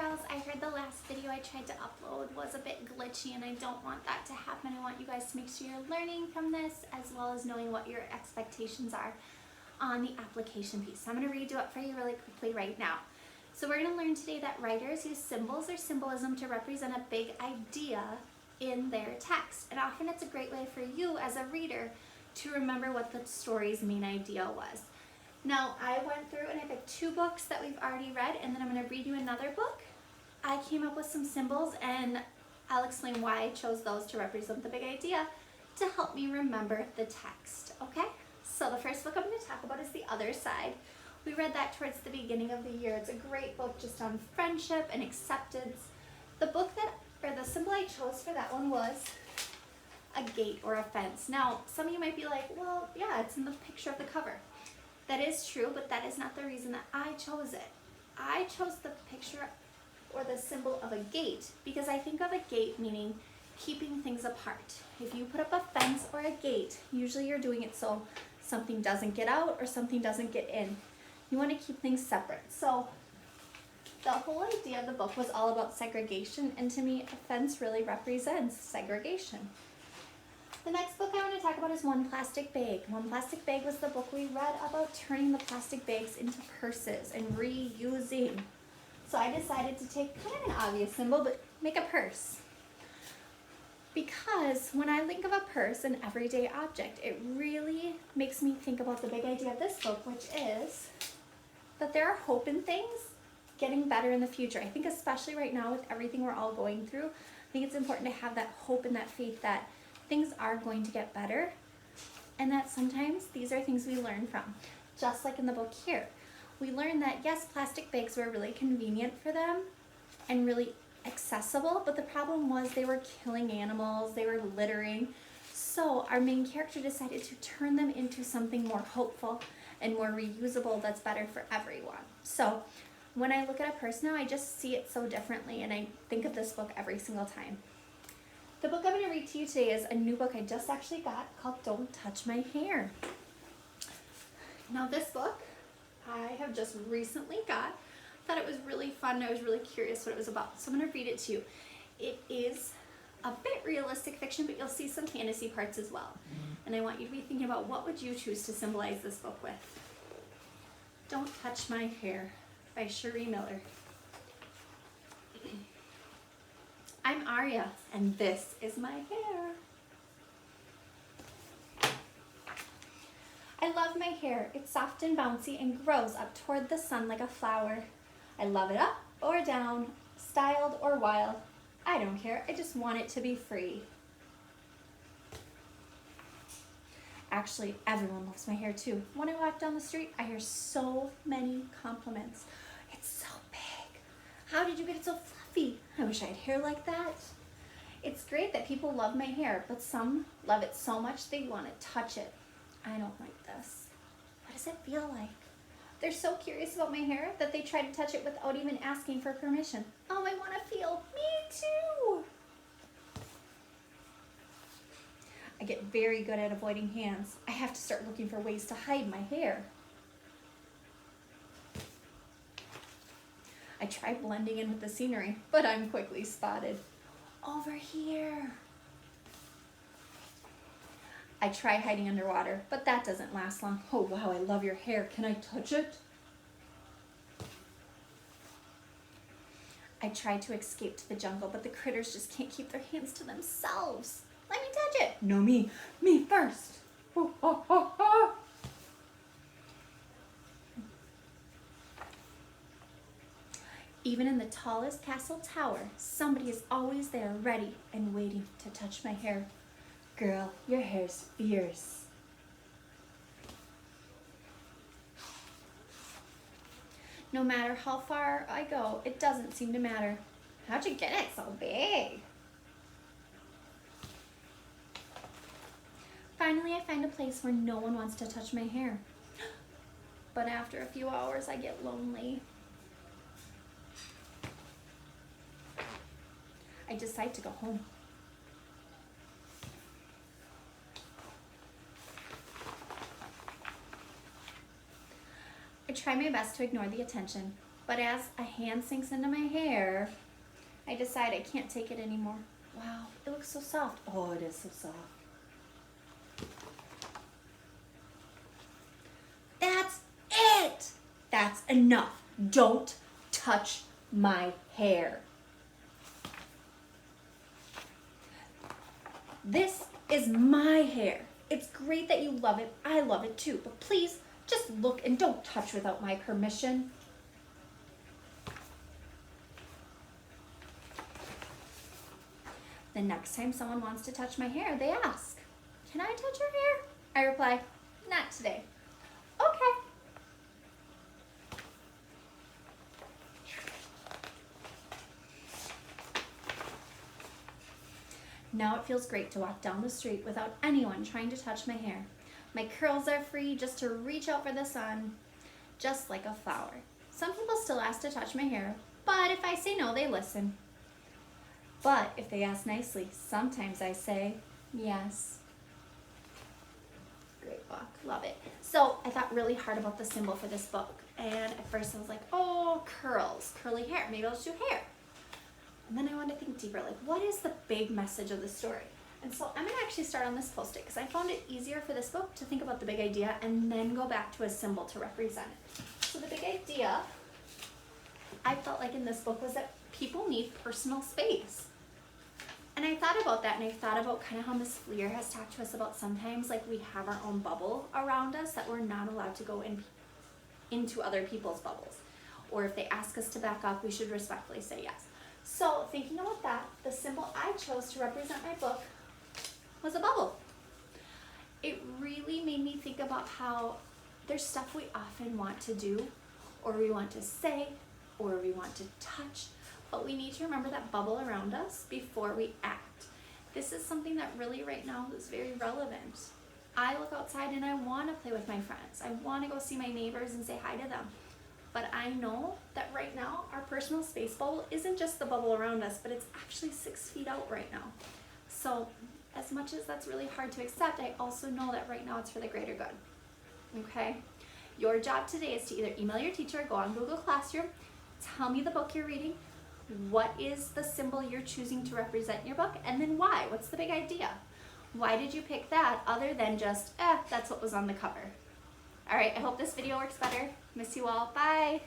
girls, I heard the last video I tried to upload was a bit glitchy and I don't want that to happen. I want you guys to make sure you're learning from this as well as knowing what your expectations are on the application piece. So I'm going to redo it for you really quickly right now. So we're going to learn today that writers use symbols or symbolism to represent a big idea in their text. And often it's a great way for you as a reader to remember what the story's main idea was. Now, I went through and I picked 2 books that we've already read, and then I'm going to read you another book. I came up with some symbols, and I'll explain why I chose those to represent the big idea to help me remember the text, okay? So the first book I'm going to talk about is The Other Side. We read that towards the beginning of the year. It's a great book just on friendship and acceptance. The symbol I chose for that one was a gate or a fence. Now, some of you might be like, well, yeah, it's in the picture of the cover. That is true, but that is not the reason that I chose it. I chose the picture or the symbol of a gate because I think of a gate meaning keeping things apart. If you put up a fence or a gate, usually you're doing it so something doesn't get out or something doesn't get in. You want to keep things separate. So the whole idea of the book was all about segregation, and to me, a fence really represents segregation. The next book I want to talk about is One Plastic Bag. One Plastic Bag was the book we read about turning the plastic bags into purses and reusing. So I decided to take kind of an obvious symbol, but make a purse. Because when I think of a purse, an everyday object, it really makes me think about the big idea of this book, which is that there are hope in things getting better in the future. I think especially right now with everything we're all going through, I think it's important to have that hope and that faith that things are going to get better, and that sometimes these are things we learn from. Just like in the book here, we learn that yes, plastic bags were really convenient for them and really accessible, but the problem was they were killing animals, they were littering. So our main character decided to turn them into something more hopeful and more reusable that's better for everyone. So when I look at a purse now, I just see it so differently, and I think of this book every single time. The book I'm going to read to you today is a new book I just actually got called Don't Touch My Hair. Now this book I have just recently got. Thought it was really fun. I was really curious what it was about. So I'm going to read it to you. It is a bit realistic fiction, but you'll see some fantasy parts as well. And I want you to be thinking about what would you choose to symbolize this book with. Don't Touch My Hair by Cherie Miller. I'm Aria, and this is my hair. I love my hair. It's soft and bouncy and grows up toward the sun like a flower. I love it up or down, styled or wild. I don't care, I just want it to be free. Actually, everyone loves my hair too. When I walk down the street, I hear so many compliments. It's so big. How did you get it so fluffy? I wish I had hair like that. It's great that people love my hair, but some love it so much they want to touch it. I don't like this. What does it feel like? They're so curious about my hair that they try to touch it without even asking for permission. Oh, I want to feel. Me too. I get very good at avoiding hands. I have to start looking for ways to hide my hair. I try blending in with the scenery, but I'm quickly spotted. Over here. I try hiding underwater, but that doesn't last long. Oh wow, I love your hair. Can I touch it? I try to escape to the jungle, but the critters just can't keep their hands to themselves. Let me touch it. No, me first. Oh, oh, oh, oh. Even in the tallest castle tower, somebody is always there ready and waiting to touch my hair. Girl, your hair's fierce. No matter how far I go, it doesn't seem to matter. How'd you get it so big? Finally, I find a place where no one wants to touch my hair. But after a few hours, I get lonely. I decide to go home. I try my best to ignore the attention. But as a hand sinks into my hair, I decide I can't take it anymore. Wow, it looks so soft. Oh, it is so soft. That's it. That's enough. Don't touch my hair. This is my hair. It's great that you love it. I love it too. But please, just look and don't touch without my permission. The next time someone wants to touch my hair, they ask, "Can I touch your hair?" I reply, "Not today." Okay. Now it feels great to walk down the street without anyone trying to touch my hair. My curls are free just to reach out for the sun, just like a flower. Some people still ask to touch my hair, but if I say no, they listen. But if they ask nicely, sometimes I say yes. Great book, love it. So I thought really hard about the symbol for this book. And at first I was like, oh, curls, curly hair, maybe I'll just do hair. And then I wanted to think deeper, like what is the big message of the story? And so I'm gonna actually start on this post-it because I found it easier for this book to think about the big idea and then go back to a symbol to represent it. So the big idea I felt like in this book was that people need personal space. And I thought about that, and I thought about kind of how Miss Fleer has talked to us about sometimes like we have our own bubble around us that we're not allowed to go into other people's bubbles. Or if they ask us to back up, we should respectfully say yes. So thinking about that, the symbol I chose to represent my book was a bubble. It really made me think about how there's stuff we often want to do, or we want to say, or we want to touch, but we need to remember that bubble around us before we act. This is something that really right now is very relevant. I look outside and I want to play with my friends. I want to go see my neighbors and say hi to them. But I know that right now our personal space bubble isn't just the bubble around us, but it's actually 6 feet out right now. So as much as that's really hard to accept, I also know that right now it's for the greater good. Okay? Your job today is to either email your teacher, go on Google Classroom, tell me the book you're reading, what is the symbol you're choosing to represent your book, and then why? What's the big idea? Why did you pick that other than just, that's what was on the cover? All right, I hope this video works better. Miss you all. Bye.